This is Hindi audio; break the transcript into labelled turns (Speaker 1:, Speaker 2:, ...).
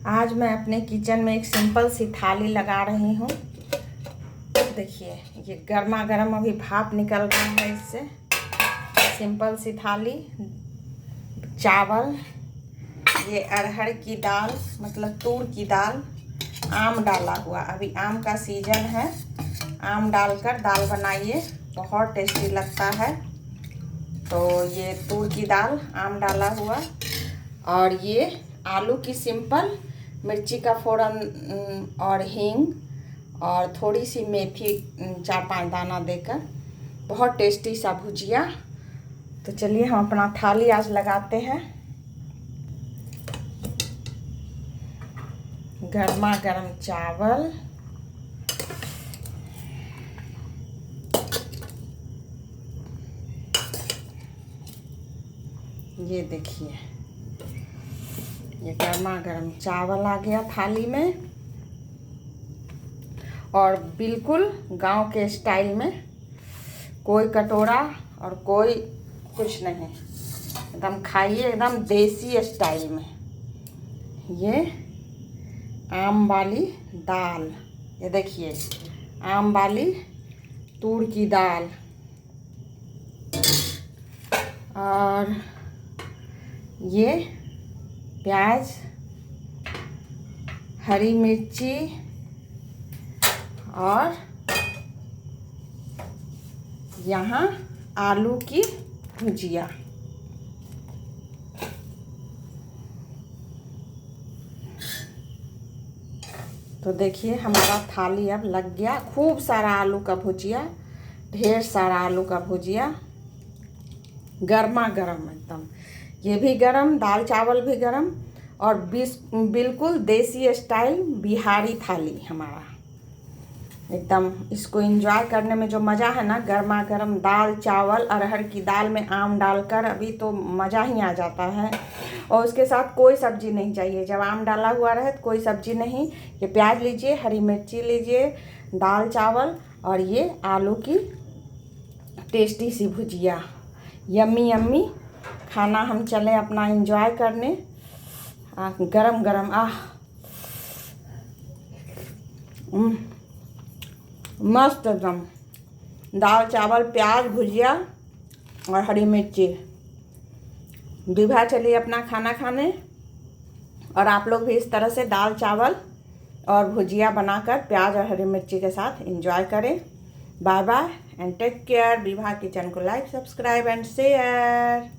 Speaker 1: आज मैं अपने किचन में एक सिंपल सी थाली लगा रही हूँ। देखिए ये गर्मा गर्म अभी भाप निकल रहा है इससे। सिंपल सी थाली, चावल, ये अरहर की दाल मतलब तूर की दाल, आम डाला हुआ, अभी आम का सीजन है। आम डालकर दाल बनाइए, बहुत टेस्टी लगता है। तो ये तूर की दाल, आम डाला हुआ, और ये आलू की सिंपल, मिर्ची का फोड़न और हींग और थोड़ी सी मेथी 4-5 दाना देकर बहुत टेस्टी सा भुजिया। तो चलिए हम अपना थाली आज लगाते हैं। गर्मा गर्म चावल, ये देखिए ये गर्मा गर्म चावल आ गया थाली में, और बिल्कुल गांव के स्टाइल में, कोई कटोरा और कोई कुछ नहीं, एकदम खाइए एकदम देसी स्टाइल में। ये आम वाली दाल, ये देखिए आम वाली तूर की दाल, और ये प्याज, हरी मिर्ची और यहाँ आलू की भुजिया। तो देखिए हमारा थाली अब लग गया। खूब सारा आलू का भुजिया, ढेर सारा आलू का भुजिया, गर्मा गर्म एकदम। ये भी गरम, दाल चावल भी गरम, और बिल्कुल देसी स्टाइल बिहारी थाली हमारा एकदम। इसको एंजॉय करने में जो मज़ा है ना, गर्मा गर्म दाल चावल, अरहर की दाल में आम डालकर, अभी तो मज़ा ही आ जाता है। और उसके साथ कोई सब्जी नहीं चाहिए, जब आम डाला हुआ रहे तो कोई सब्जी नहीं। ये प्याज लीजिए, हरी मिर्ची लीजिए, दाल चावल, और ये आलू की टेस्टी सी भुजिया। यम्मी यम्मी खाना हम चलें अपना एंजॉय करने। गरम गरम मस्त एकदम। दाल चावल, प्याज, भुजिया और हरी मिर्ची। विभा चलिए अपना खाना खाने, और आप लोग भी इस तरह से दाल चावल और भुजिया बनाकर प्याज और हरी मिर्ची के साथ एंजॉय करें। Bye bye and take care. Vibha kitchen को लाइक, सब्सक्राइब एंड शेयर।